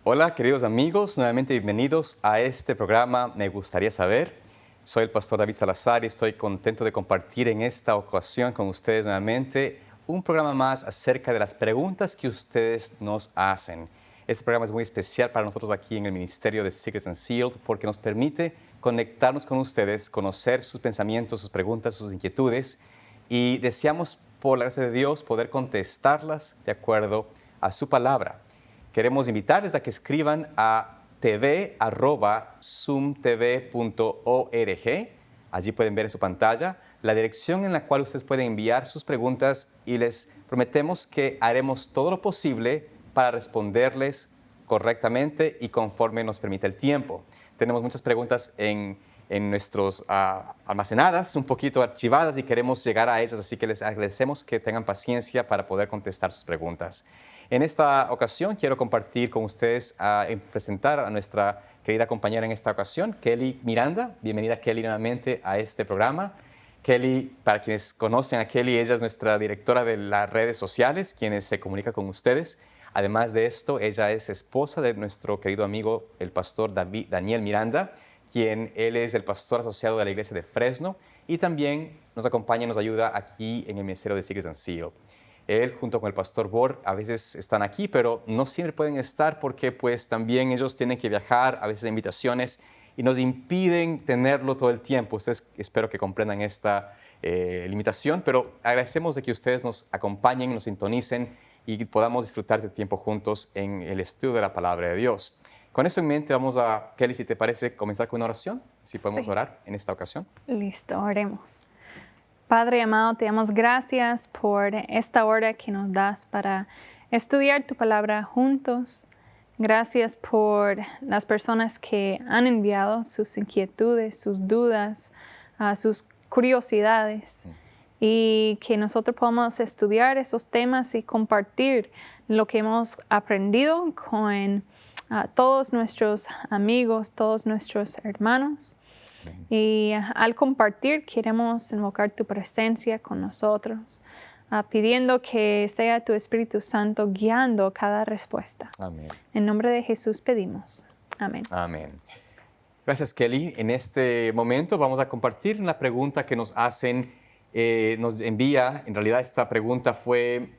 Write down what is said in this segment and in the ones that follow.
Hola, queridos amigos, nuevamente bienvenidos a este programa Me Gustaría Saber. Soy el pastor David Salazar y estoy contento de compartir en esta ocasión con ustedes nuevamente un programa más acerca de las preguntas que ustedes nos hacen. Este programa es muy especial para nosotros aquí en el Ministerio de Secrets and Sealed porque nos permite conectarnos con ustedes, conocer sus pensamientos, sus preguntas, sus inquietudes y deseamos, por la gracia de Dios, poder contestarlas de acuerdo a su palabra. Queremos invitarles a que escriban a tv@zoomtv.org. Allí pueden ver en su pantalla la dirección en la cual ustedes pueden enviar sus preguntas y les prometemos que haremos todo lo posible para responderles correctamente y conforme nos permite el tiempo. Tenemos muchas preguntas en nuestros almacenadas, un poquito archivadas y queremos llegar a ellas, así que les agradecemos que tengan paciencia para poder contestar sus preguntas. En esta ocasión quiero compartir con ustedes, presentar a nuestra querida compañera en esta ocasión, Kelly Miranda. Bienvenida, Kelly, nuevamente a este programa. Kelly, para quienes conocen a Kelly, ella es nuestra directora de las redes sociales, quienes se comunica con ustedes. Además de esto, ella es esposa de nuestro querido amigo, el pastor Daniel Miranda, quien él es el pastor asociado de la iglesia de Fresno y también nos acompaña y nos ayuda aquí en el Ministerio de Secrets and Sealed. Él junto con el pastor Bor a veces están aquí, pero no siempre pueden estar porque pues también ellos tienen que viajar, a veces de invitaciones, y nos impiden tenerlo todo el tiempo. Ustedes espero que comprendan esta limitación, pero agradecemos de que ustedes nos acompañen, nos sintonicen y podamos disfrutar de tiempo juntos en el estudio de la palabra de Dios. Con eso en mente vamos a, Kelly, si te parece, comenzar con una oración, si podemos orar en esta ocasión. Listo, oremos. Padre amado, te damos gracias por esta hora que nos das para estudiar tu palabra juntos. Gracias por las personas que han enviado sus inquietudes, sus dudas, sus curiosidades y que nosotros podamos estudiar esos temas y compartir lo que hemos aprendido con todos nuestros amigos, todos nuestros hermanos. Y al compartir queremos invocar tu presencia con nosotros, pidiendo que sea tu Espíritu Santo guiando cada respuesta. Amén. En nombre de Jesús pedimos. Amén. Amén. Gracias, Kelly. En este momento vamos a compartir una pregunta que nos hacen, nos envía. En realidad esta pregunta fue,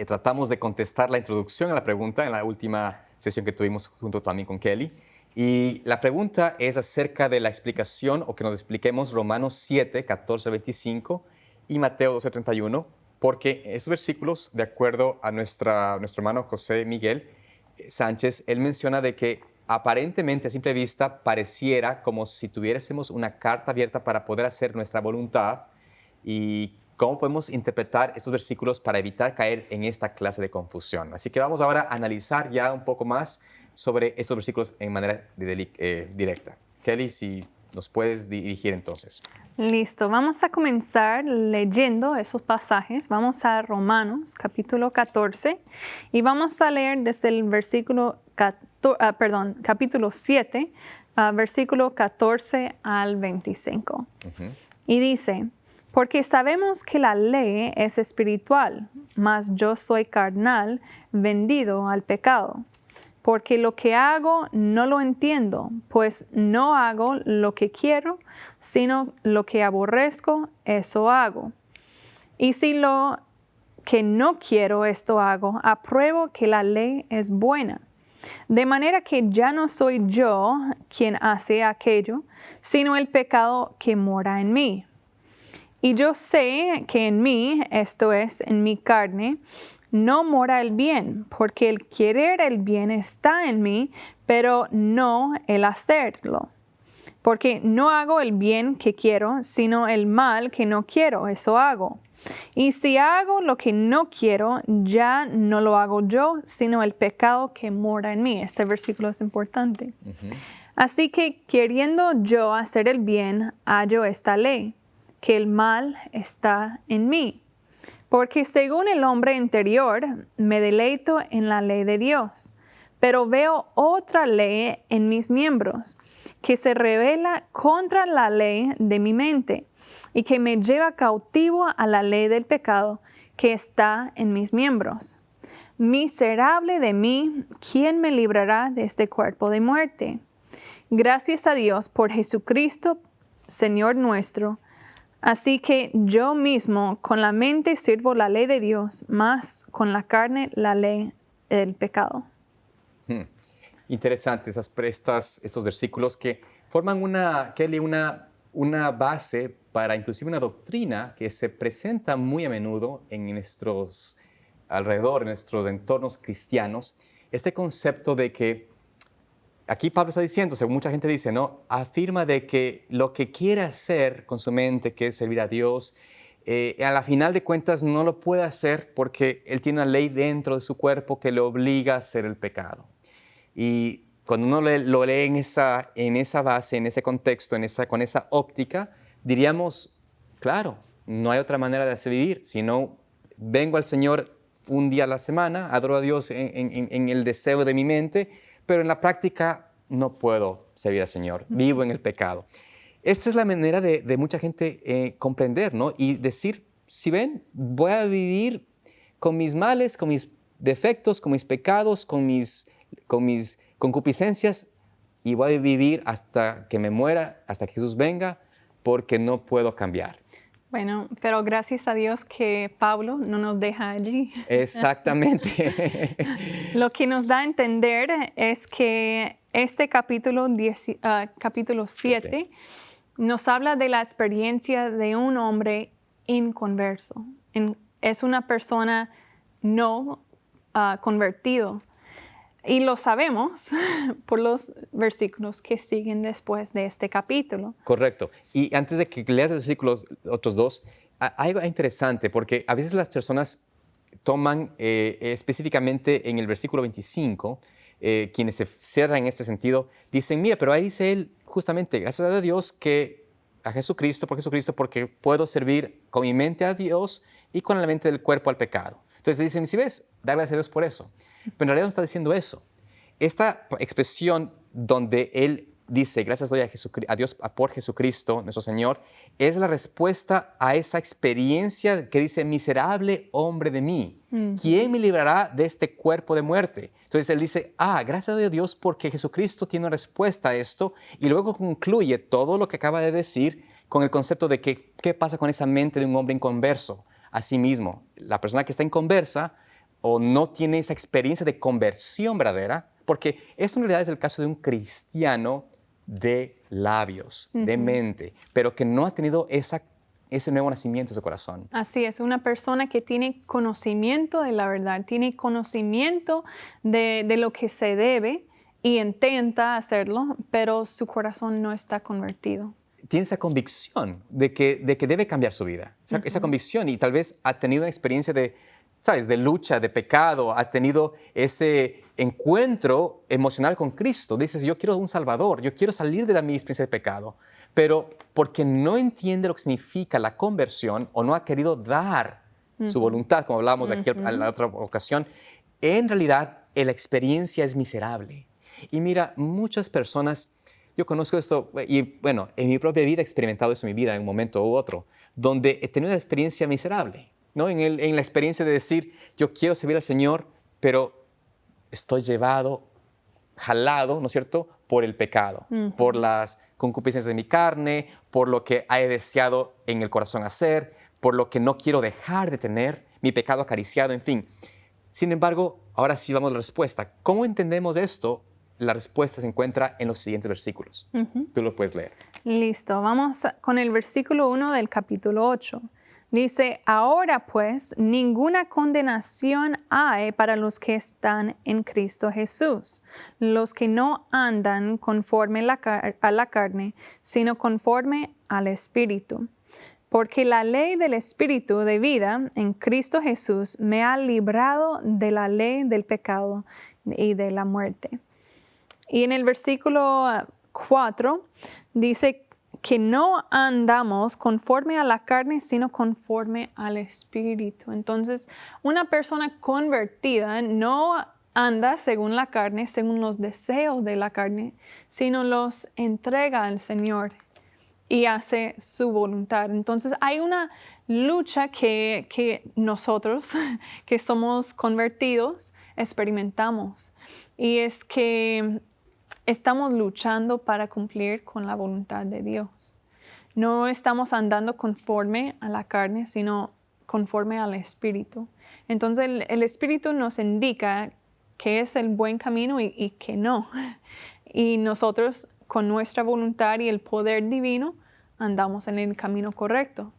tratamos de contestar la introducción a la pregunta en la última sesión que tuvimos junto también con Kelly. Y la pregunta es acerca de la explicación o que nos expliquemos Romanos 7, 14, 25 y Mateo 12, 31, porque estos versículos, de acuerdo a nuestro hermano José Miguel Sánchez, él menciona de que aparentemente a simple vista pareciera como si tuviésemos una carta abierta para poder hacer nuestra voluntad y cómo podemos interpretar estos versículos para evitar caer en esta clase de confusión. Así que vamos ahora a analizar ya un poco más sobre estos versículos en manera directa. Kelly, si nos puedes dirigir entonces. Listo, vamos a comenzar leyendo esos pasajes. Vamos a Romanos capítulo 14 y vamos a leer desde el capítulo 7, versículo 14 al 25. Y dice: porque sabemos que la ley es espiritual, mas yo soy carnal, vendido al pecado. Porque lo que hago no lo entiendo, pues no hago lo que quiero, sino lo que aborrezco, eso hago. Y si lo que no quiero, esto hago, apruebo que la ley es buena. De manera que ya no soy yo quien hace aquello, sino el pecado que mora en mí. Y yo sé que en mí, esto es, en mi carne, no mora el bien, porque el querer el bien está en mí, pero no el hacerlo. Porque no hago el bien que quiero, sino el mal que no quiero, eso hago. Y si hago lo que no quiero, ya no lo hago yo, sino el pecado que mora en mí. Este versículo es importante. Así que queriendo yo hacer el bien, hallo esta ley, que el mal está en mí. Porque según el hombre interior, me deleito en la ley de Dios, pero veo otra ley en mis miembros, que se rebela contra la ley de mi mente y que me lleva cautivo a la ley del pecado que está en mis miembros. Miserable de mí, ¿quién me librará de este cuerpo de muerte? Gracias a Dios por Jesucristo, Señor nuestro. Así que yo mismo con la mente sirvo la ley de Dios, más con la carne la ley del pecado. Interesante estos versículos que forman una base para inclusive una doctrina que se presenta muy a menudo en nuestros alrededor, en nuestros entornos cristianos. Este concepto de que, aquí Pablo está diciendo, según mucha gente dice, ¿no? Afirma de que lo que quiere hacer con su mente, que es servir a Dios, a la final de cuentas no lo puede hacer porque él tiene una ley dentro de su cuerpo que le obliga a hacer el pecado. Y cuando uno lo lee en esa base, en ese contexto, con esa óptica, diríamos, claro, no hay otra manera de hacer vivir, sino vengo al Señor un día a la semana, adoro a Dios en el deseo de mi mente, pero en la práctica no puedo servir al Señor, vivo en el pecado. Esta es la manera de mucha gente comprender, ¿no? Y decir, si ven, voy a vivir con mis males, con mis defectos, con mis pecados, con mis concupiscencias, y voy a vivir hasta que me muera, hasta que Jesús venga, porque no puedo cambiar. Bueno, pero gracias a Dios que Pablo no nos deja allí. Exactamente. Lo que nos da a entender es que este capítulo 7 nos habla de la experiencia de un hombre inconverso. Es una persona no convertido. Y lo sabemos por los versículos que siguen después de este capítulo. Correcto. Y antes de que leas los versículos, otros dos, hay algo interesante, porque a veces las personas toman específicamente en el versículo 25, quienes se cierran en este sentido, dicen, mira, pero ahí dice él justamente, gracias a Dios que a Jesucristo, porque puedo servir con mi mente a Dios y con la mente del cuerpo al pecado. Entonces dicen, si ves, da gracias a Dios por eso. Pero en realidad no está diciendo eso. Esta expresión donde él dice, gracias doy a Dios por Jesucristo, nuestro Señor, es la respuesta a esa experiencia que dice, miserable hombre de mí, ¿quién me librará de este cuerpo de muerte? Entonces él dice, gracias a Dios porque Jesucristo tiene una respuesta a esto, y luego concluye todo lo que acaba de decir con el concepto de que, ¿qué pasa con esa mente de un hombre inconverso? Asimismo, la persona que está inconversa o no tiene esa experiencia de conversión verdadera, porque esto en realidad es el caso de un cristiano de labios, de mente, pero que no ha tenido ese nuevo nacimiento en su corazón. Así es, una persona que tiene conocimiento de la verdad, tiene conocimiento de lo que se debe y intenta hacerlo, pero su corazón no está convertido. Tiene esa convicción de que debe cambiar su vida, esa convicción, y tal vez ha tenido una experiencia de lucha, de pecado, ha tenido ese encuentro emocional con Cristo. Dices, yo quiero un Salvador, yo quiero salir de mi experiencia de pecado, pero porque no entiende lo que significa la conversión o no ha querido dar su voluntad, como hablábamos aquí en la otra ocasión, en realidad la experiencia es miserable. Y mira, muchas personas, yo conozco esto, y bueno, en mi propia vida he experimentado eso en mi vida en un momento u otro, donde he tenido una experiencia miserable, ¿no? En la experiencia de decir, yo quiero servir al Señor, pero estoy jalado, ¿no es cierto?, por el pecado, por las concupiscencias de mi carne, por lo que he deseado en el corazón hacer, por lo que no quiero dejar de tener, mi pecado acariciado, en fin. Sin embargo, ahora sí vamos a la respuesta. ¿Cómo entendemos esto? La respuesta se encuentra en los siguientes versículos. Tú lo puedes leer. Listo, vamos con el versículo 1 del capítulo 8. Dice, ahora pues, ninguna condenación hay para los que están en Cristo Jesús, los que no andan conforme a la carne, sino conforme al Espíritu. Porque la ley del Espíritu de vida en Cristo Jesús me ha librado de la ley del pecado y de la muerte. Y en el versículo 4 dice que no andamos conforme a la carne, sino conforme al Espíritu. Entonces, una persona convertida no anda según la carne, según los deseos de la carne, sino los entrega al Señor y hace su voluntad. Entonces, hay una lucha que nosotros, que somos convertidos, experimentamos. Y es que estamos luchando para cumplir con la voluntad de Dios. No estamos andando conforme a la carne, sino conforme al Espíritu. Entonces el Espíritu nos indica qué es el buen camino y qué no. Y nosotros con nuestra voluntad y el poder divino andamos en el camino correcto.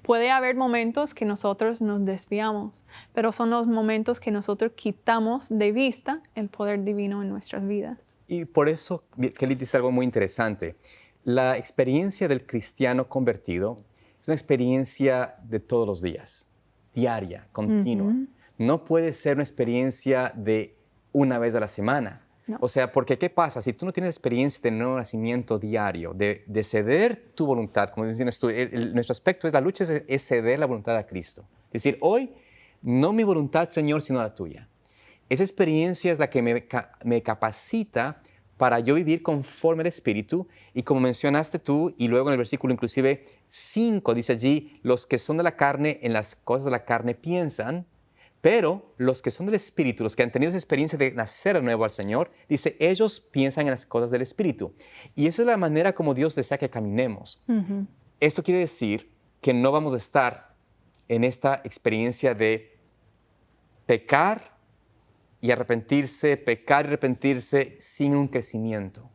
Puede haber momentos que nosotros nos desviamos, pero son los momentos que nosotros quitamos de vista el poder divino en nuestras vidas. Y por eso Kelly dice algo muy interesante. La experiencia del cristiano convertido es una experiencia de todos los días, diaria, continua. No puede ser una experiencia de una vez a la semana. No. O sea, porque ¿qué pasa? Si tú no tienes experiencia de nuevo nacimiento diario, de ceder tu voluntad, como dices tú, nuestro aspecto es la lucha, es ceder la voluntad a Cristo. Es decir, hoy, no mi voluntad, Señor, sino la tuya. Esa experiencia es la que me capacita para yo vivir conforme al Espíritu. Y como mencionaste tú, y luego en el versículo inclusive 5, dice allí, los que son de la carne, en las cosas de la carne piensan, pero los que son del Espíritu, los que han tenido esa experiencia de nacer de nuevo al Señor, dice, ellos piensan en las cosas del Espíritu. Y esa es la manera como Dios desea que caminemos. Esto quiere decir que no vamos a estar en esta experiencia de pecar y arrepentirse, pecar y arrepentirse sin un crecimiento.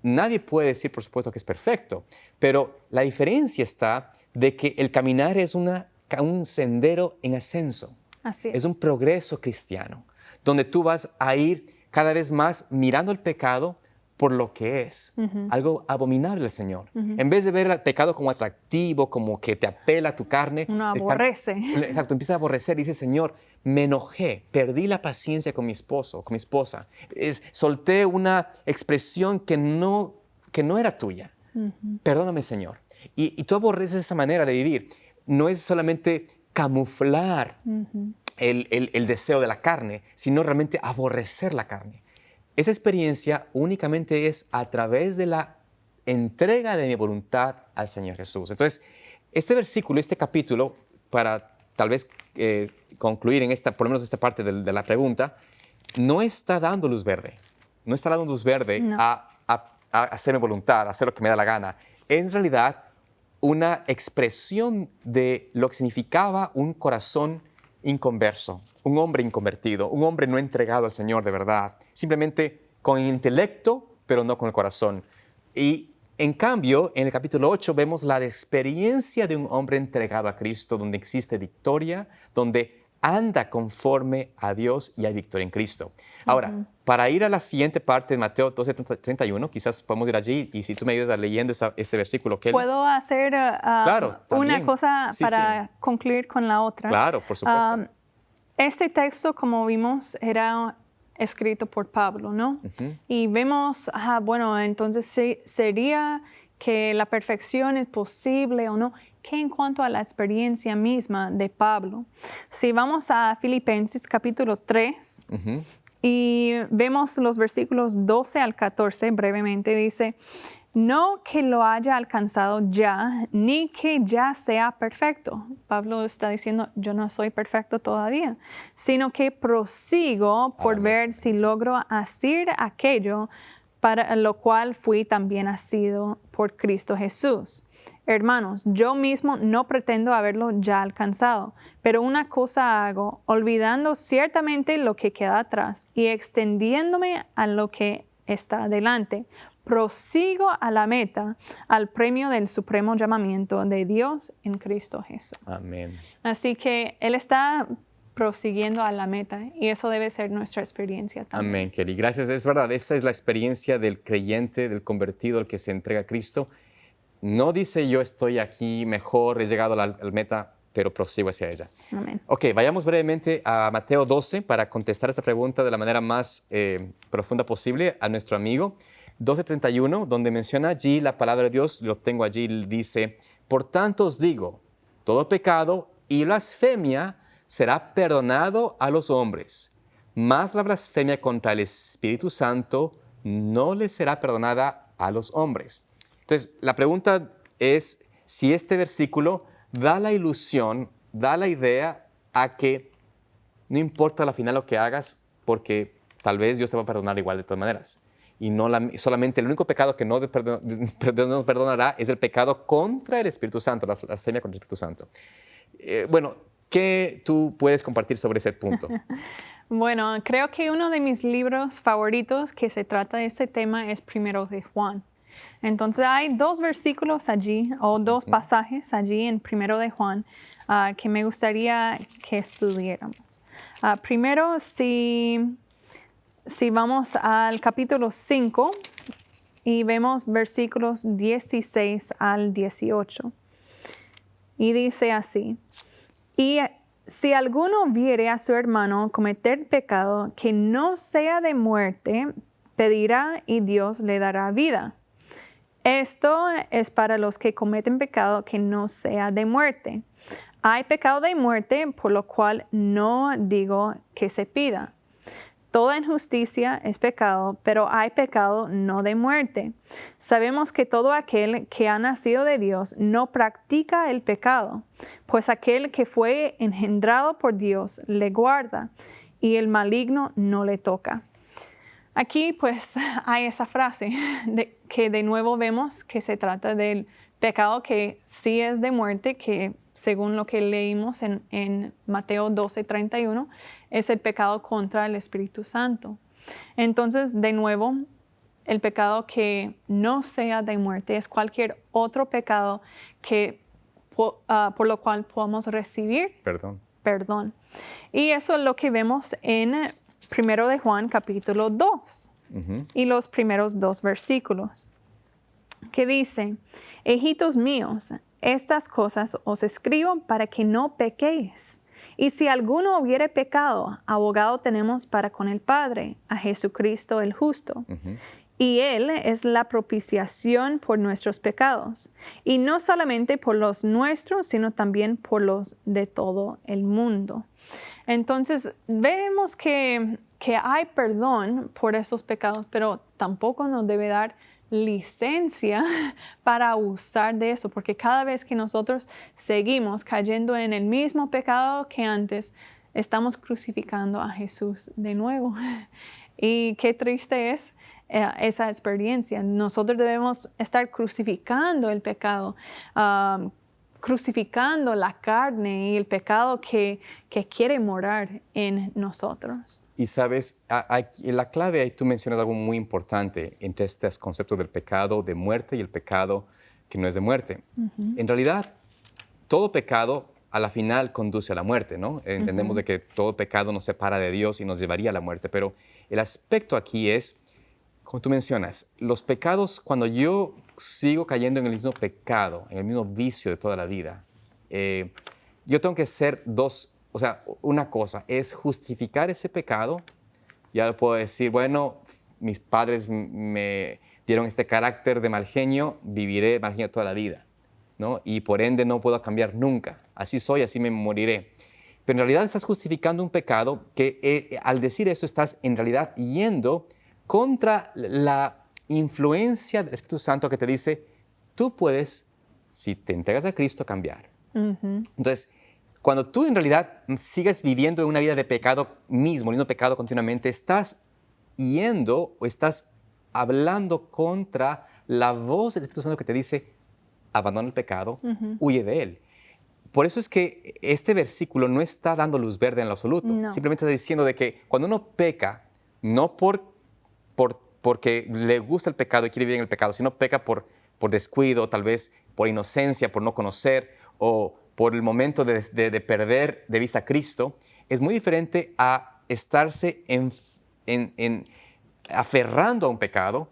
Nadie puede decir, por supuesto, que es perfecto, pero la diferencia está de que el caminar es un sendero en ascenso. Así Es un progreso cristiano, donde tú vas a ir cada vez más mirando el pecado por lo que es, algo abominable al Señor. En vez de ver el pecado como atractivo, como que te apela a tu carne. Uno aborrece. Exacto, empieza a aborrecer y dice, Señor, me enojé, perdí la paciencia con mi esposo, con mi esposa. Solté una expresión que no era tuya. Perdóname, Señor. Y tú aborreces esa manera de vivir. No es solamente camuflar el deseo de la carne, sino realmente aborrecer la carne. Esa experiencia únicamente es a través de la entrega de mi voluntad al Señor Jesús. Entonces, este versículo, este capítulo, para tal vez concluir en por lo menos esta parte de la pregunta, no está dando luz verde. No está dando luz verde a hacer mi voluntad, a hacer lo que me da la gana. En realidad, una expresión de lo que significaba un corazón inconverso, un hombre inconvertido, un hombre no entregado al Señor de verdad, simplemente con el intelecto, pero no con el corazón. Y en cambio, en el capítulo 8 vemos la experiencia de un hombre entregado a Cristo, donde existe victoria, donde anda conforme a Dios y hay victoria en Cristo. Ahora, para ir a la siguiente parte de Mateo 12:31, quizás podemos ir allí y si tú me ayudas leyendo ese versículo. ¿Puedo hacer claro, una cosa para concluir con la otra? Claro, por supuesto. Este texto, como vimos, era escrito por Pablo, ¿no? Y vemos, bueno, entonces sería que la perfección es posible o no. ¿Qué en cuanto a la experiencia misma de Pablo? Si vamos a Filipenses capítulo 3 y vemos los versículos 12 al 14, brevemente dice, no que lo haya alcanzado ya, ni que ya sea perfecto. Pablo está diciendo, yo no soy perfecto todavía, sino que prosigo por ver si logro hacer aquello para lo cual fui también nacido por Cristo Jesús. Hermanos, yo mismo no pretendo haberlo ya alcanzado, pero una cosa hago, olvidando ciertamente lo que queda atrás y extendiéndome a lo que está adelante. Prosigo a la meta, al premio del supremo llamamiento de Dios en Cristo Jesús. Amén. Así que Él está prosiguiendo a la meta y eso debe ser nuestra experiencia también. Amén, Kelly. Gracias. Es verdad, esa es la experiencia del creyente, del convertido, el que se entrega a Cristo. No dice yo estoy aquí mejor, he llegado a la meta, pero prosigo hacia ella. Amén. Ok, vayamos brevemente a Mateo 12 para contestar esta pregunta de la manera más profunda posible a nuestro amigo. 12:31, donde menciona allí la palabra de Dios, lo tengo allí, dice, por tanto os digo, todo pecado y blasfemia será perdonado a los hombres, mas la blasfemia contra el Espíritu Santo no le será perdonada a los hombres. Entonces, la pregunta es si este versículo da la ilusión, da la idea a que no importa al final lo que hagas, porque tal vez Dios te va a perdonar igual de todas maneras. Y no solamente el único pecado que no nos perdonará es el pecado contra el Espíritu Santo, la blasfemia contra el Espíritu Santo. Bueno, ¿qué tú puedes compartir sobre ese punto? Bueno, creo que uno de mis libros favoritos que se trata de este tema es Primero de Juan. Entonces hay dos versículos allí, o dos pasajes allí en Primero de Juan que me gustaría que estudiáramos. Primero, si vamos al capítulo 5 y vemos versículos 16 al 18. Y dice así: y si alguno viere a su hermano cometer pecado que no sea de muerte, pedirá y Dios le dará vida. Esto es para los que cometen pecado que no sea de muerte. Hay pecado de muerte, por lo cual no digo que se pida. Toda injusticia es pecado, pero hay pecado no de muerte. Sabemos que todo aquel que ha nacido de Dios no practica el pecado, pues aquel que fue engendrado por Dios le guarda y el maligno no le toca. Aquí pues hay esa frase que de nuevo vemos que se trata del pecado que sí es de muerte, que según lo que leímos en Mateo 12:31, es el pecado contra el Espíritu Santo. Entonces, de nuevo, el pecado que no sea de muerte es cualquier otro pecado que, por lo cual podamos recibir perdón. Y eso es lo que vemos en 1 de Juan capítulo 2 y los primeros 2 versículos, que dice: hijitos míos, estas cosas os escribo para que no pequéis. Y si alguno hubiere pecado, abogado tenemos para con el Padre, a Jesucristo el justo. Y Él es la propiciación por nuestros pecados. Y no solamente por los nuestros, sino también por los de todo el mundo. Entonces, vemos que hay perdón por esos pecados, pero tampoco nos debe dar licencia para usar de eso, porque cada vez que nosotros seguimos cayendo en el mismo pecado que antes, estamos crucificando a Jesús de nuevo. Y qué triste es esa experiencia. Nosotros debemos estar crucificando el pecado, crucificando la carne y el pecado que quiere morar en nosotros. Y sabes, la clave ahí tú mencionas algo muy importante entre estos conceptos del pecado de muerte y el pecado que no es de muerte. En realidad, todo pecado a la final conduce a la muerte, ¿no? Entendemos de que todo pecado nos separa de Dios y nos llevaría a la muerte, pero el aspecto aquí es, como tú mencionas, los pecados, cuando yo sigo cayendo en el mismo pecado, en el mismo vicio de toda la vida, yo tengo que ser una cosa es justificar ese pecado. Ya puedo decir, bueno, mis padres me dieron este carácter de mal genio, viviré mal genio toda la vida, ¿no? Y por ende no puedo cambiar nunca. Así soy, así me moriré. Pero en realidad estás justificando un pecado que al decir eso estás en realidad yendo contra la influencia del Espíritu Santo que te dice, tú puedes, si te entregas a Cristo, cambiar. Entonces, cuando tú en realidad sigues viviendo una vida de pecado mismo, el mismo pecado continuamente, estás yendo o estás hablando contra la voz del Espíritu Santo que te dice, abandona el pecado, huye de él. Por eso es que este versículo no está dando luz verde en lo absoluto. No. Simplemente está diciendo de que cuando uno peca, no porque le gusta el pecado y quiere vivir en el pecado, sino peca por descuido, tal vez por inocencia, por no conocer o por el momento de perder de vista a Cristo, es muy diferente a estarse aferrando a un pecado,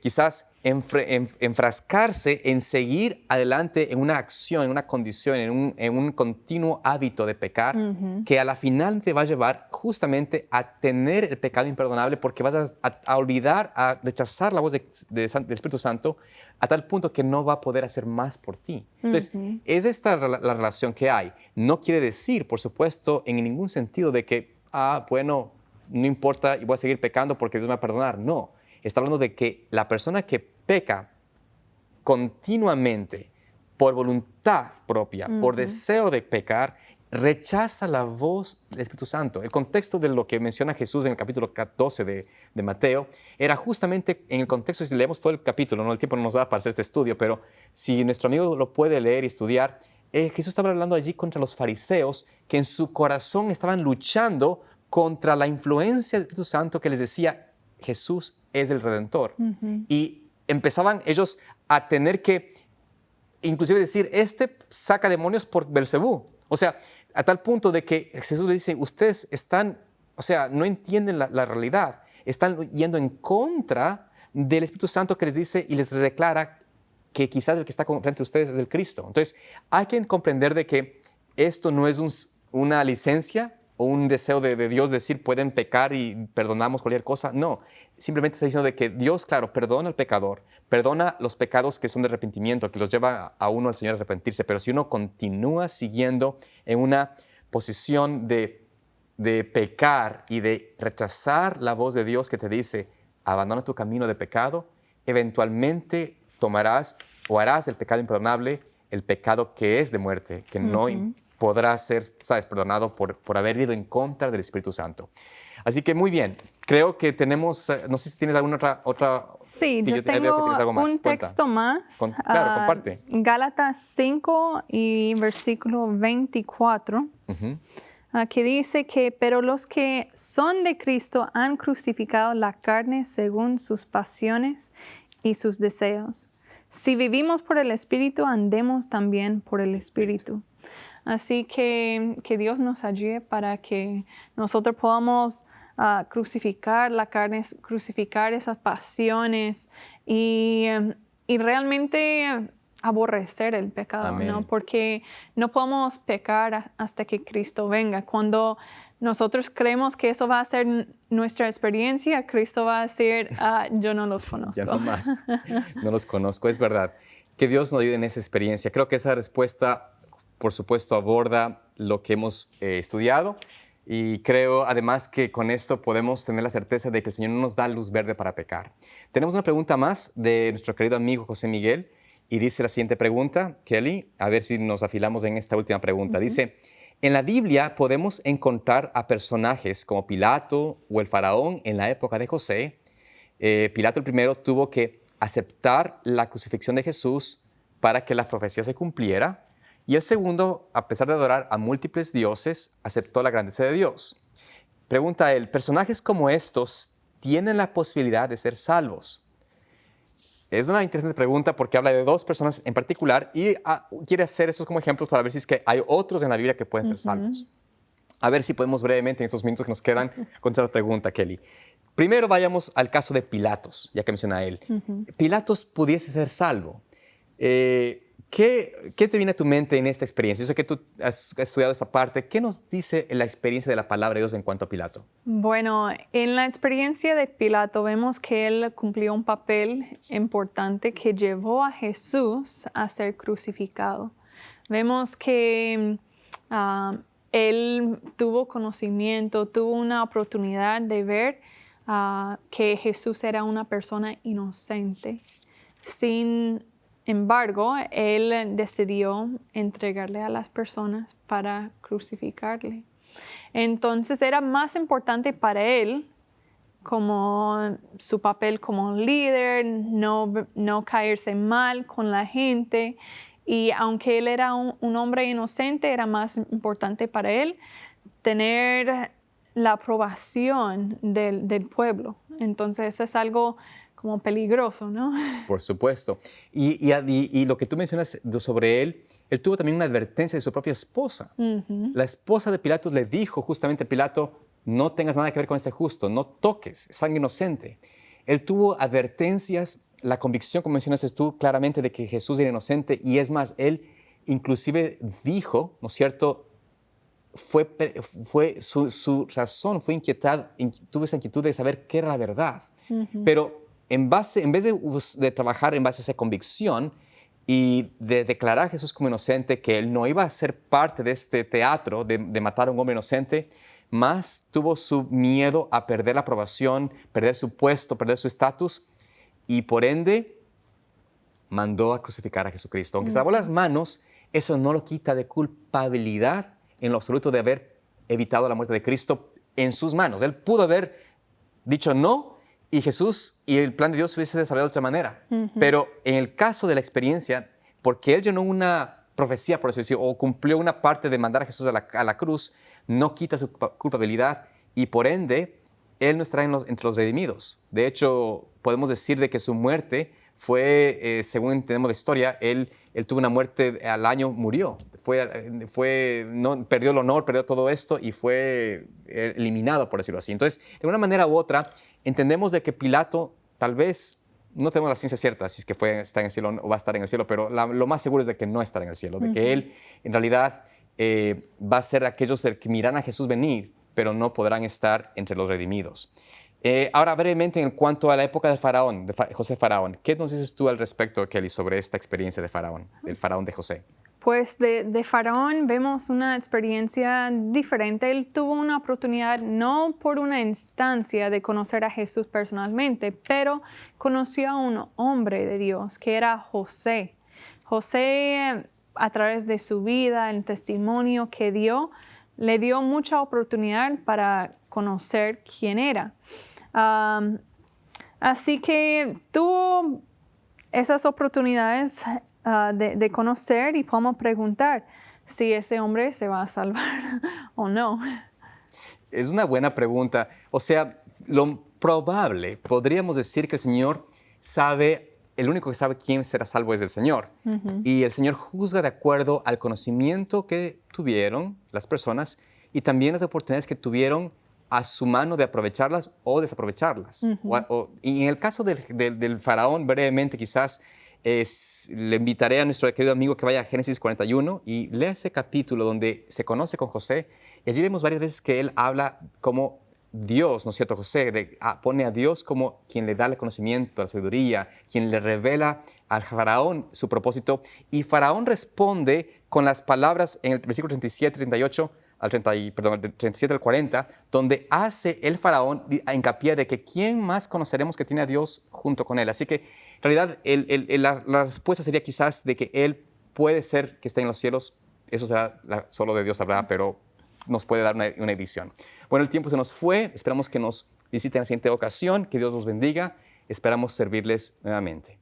quizás enfrascarse en seguir adelante en una acción, en una condición, en un continuo hábito de pecar, que a la final te va a llevar justamente a tener el pecado imperdonable, porque vas a olvidar, a rechazar la voz del Espíritu Santo a tal punto que no va a poder hacer más por ti. Entonces, es esta la relación que hay. No quiere decir, por supuesto, en ningún sentido de que, bueno, no importa y voy a seguir pecando porque Dios me va a perdonar. No. Está hablando de que la persona que peca continuamente por voluntad propia, por deseo de pecar, rechaza la voz del Espíritu Santo. El contexto de lo que menciona Jesús en el capítulo 12 de Mateo era justamente en el contexto, si leemos todo el capítulo, ¿no? El tiempo no nos da para hacer este estudio, pero si nuestro amigo lo puede leer y estudiar, Jesús estaba hablando allí contra los fariseos que en su corazón estaban luchando contra la influencia del Espíritu Santo que les decía, Jesús es el Redentor. Y empezaban ellos a tener que inclusive decir, este saca demonios por Belcebú. O sea, a tal punto de que Jesús le dice, ustedes están, o sea, no entienden la realidad. Están yendo en contra del Espíritu Santo que les dice y les declara que quizás el que está frente a ustedes es el Cristo. Entonces, hay que comprender de que esto no es una licencia o un deseo de Dios decir pueden pecar y perdonamos cualquier cosa. No, simplemente está diciendo de que Dios, claro, perdona al pecador, perdona los pecados que son de arrepentimiento, que los lleva a uno al Señor a arrepentirse, pero si uno continúa siguiendo en una posición de pecar y de rechazar la voz de Dios que te dice, abandona tu camino de pecado, eventualmente tomarás o harás el pecado imperdonable, el pecado que es de muerte, que no podrá ser, ¿sabes?, perdonado por haber ido en contra del Espíritu Santo. Así que muy bien, creo que tenemos, no sé si tienes alguna otra. Sí, yo tengo veo que tienes algo más. un texto más. Claro, comparte. Gálatas 5 y versículo 24. Que dice que, pero los que son de Cristo han crucificado la carne según sus pasiones y sus deseos. Si vivimos por el Espíritu, andemos también por el Espíritu. Así que Dios nos ayude para que nosotros podamos crucificar la carne, crucificar esas pasiones y realmente aborrecer el pecado, Amén. ¿no? Porque no podemos pecar hasta que Cristo venga. Cuando nosotros creemos que eso va a ser nuestra experiencia, Cristo va a decir, yo no los conozco. Ya no más, no los conozco, es verdad. Que Dios nos ayude en esa experiencia. Creo que esa respuesta, por supuesto, aborda lo que hemos estudiado y creo además que con esto podemos tener la certeza de que el Señor no nos da luz verde para pecar. Tenemos una pregunta más de nuestro querido amigo José Miguel y dice la siguiente pregunta, Kelly, a ver si nos afilamos en esta última pregunta. Dice, en la Biblia podemos encontrar a personajes como Pilato o el faraón en la época de José. Pilato el primero tuvo que aceptar la crucifixión de Jesús para que la profecía se cumpliera. Y el segundo, a pesar de adorar a múltiples dioses, aceptó la grandeza de Dios. Pregunta él, ¿personajes como estos tienen la posibilidad de ser salvos? Es una interesante pregunta porque habla de dos personas en particular y quiere hacer esos como ejemplos para ver si es que hay otros en la Biblia que pueden ser salvos. A ver si podemos brevemente en estos minutos que nos quedan contestar la pregunta, Kelly. Primero vayamos al caso de Pilatos, ya que menciona a él. Pilatos pudiese ser salvo. ¿Qué te viene a tu mente en esta experiencia? Yo sé que tú has estudiado esta parte. ¿Qué nos dice la experiencia de la palabra de Dios en cuanto a Pilato? Bueno, en la experiencia de Pilato vemos que él cumplió un papel importante que llevó a Jesús a ser crucificado. Vemos que él tuvo conocimiento, tuvo una oportunidad de ver que Jesús era una persona inocente. Sin embargo, él decidió entregarle a las personas para crucificarle. Entonces era más importante para él, como su papel como líder, no caerse mal con la gente. Y aunque él era un hombre inocente, era más importante para él tener la aprobación del pueblo. Entonces es algo como peligroso, ¿no? Por supuesto. Y lo que tú mencionas sobre él tuvo también una advertencia de su propia esposa. La esposa de Pilato le dijo justamente a Pilato, no tengas nada que ver con este justo, no toques, es alguien inocente. Él tuvo advertencias, la convicción, como mencionaste tú, claramente de que Jesús era inocente y es más, él inclusive dijo, ¿no es cierto?, su razón fue tuvo esa inquietud de saber qué era la verdad. Pero en vez de trabajar en base a esa convicción y de declarar a Jesús como inocente, que él no iba a ser parte de este teatro de matar a un hombre inocente, más tuvo su miedo a perder la aprobación, perder su puesto, perder su estatus y por ende mandó a crucificar a Jesucristo. Aunque se lavó las manos, eso no lo quita de culpabilidad en lo absoluto de haber evitado la muerte de Cristo en sus manos. Él pudo haber dicho no y Jesús y el plan de Dios hubiese desarrollado de otra manera. Pero en el caso de la experiencia, porque Él llenó una profecía, por así decirlo, o cumplió una parte de mandar a Jesús a la cruz, no quita su culpabilidad y por ende, Él no estará entre los redimidos. De hecho, podemos decir de que su muerte fue, según entendemos la historia, él tuvo una muerte, al año murió. No, perdió el honor, perdió todo esto y fue eliminado, por decirlo así. Entonces, de una manera u otra, entendemos de que Pilato, tal vez, no tenemos la ciencia cierta, si es que está en el cielo o va a estar en el cielo, pero lo más seguro es de que no estará en el cielo, de que él, en realidad, va a ser aquellos que miran a Jesús venir, pero no podrán estar entre los redimidos. Ahora, brevemente, en cuanto a la época del faraón, de José Faraón, ¿qué nos dices tú al respecto, Kelly, sobre esta experiencia de Faraón, del faraón de José? Pues de Faraón vemos una experiencia diferente. Él tuvo una oportunidad, no por una instancia de conocer a Jesús personalmente, pero conoció a un hombre de Dios que era José. José, a través de su vida, el testimonio que dio, le dio mucha oportunidad para conocer quién era. Así que tuvo esas oportunidades de conocer y podemos preguntar si ese hombre se va a salvar o no. Es una buena pregunta. O sea, lo probable, podríamos decir que el Señor sabe, el único que sabe quién será salvo es el Señor. Y el Señor juzga de acuerdo al conocimiento que tuvieron las personas y también las oportunidades que tuvieron a su mano de aprovecharlas o desaprovecharlas. Y en el caso del faraón, brevemente quizás, le invitaré a nuestro querido amigo que vaya a Génesis 41 y lea ese capítulo donde se conoce con José. Y allí vemos varias veces que él habla como Dios, ¿no es cierto? José pone a Dios como quien le da el conocimiento, la sabiduría, quien le revela al faraón su propósito. Y faraón responde con las palabras en el versículo 37, 38, del 37 al 40, donde hace el faraón hincapié de que quién más conoceremos que tiene a Dios junto con él. Así que en realidad la respuesta sería quizás de que él puede ser que esté en los cielos. Eso será solo de Dios sabrá, pero nos puede dar una visión. Bueno, el tiempo se nos fue. Esperamos que nos visiten en la siguiente ocasión. Que Dios los bendiga. Esperamos servirles nuevamente.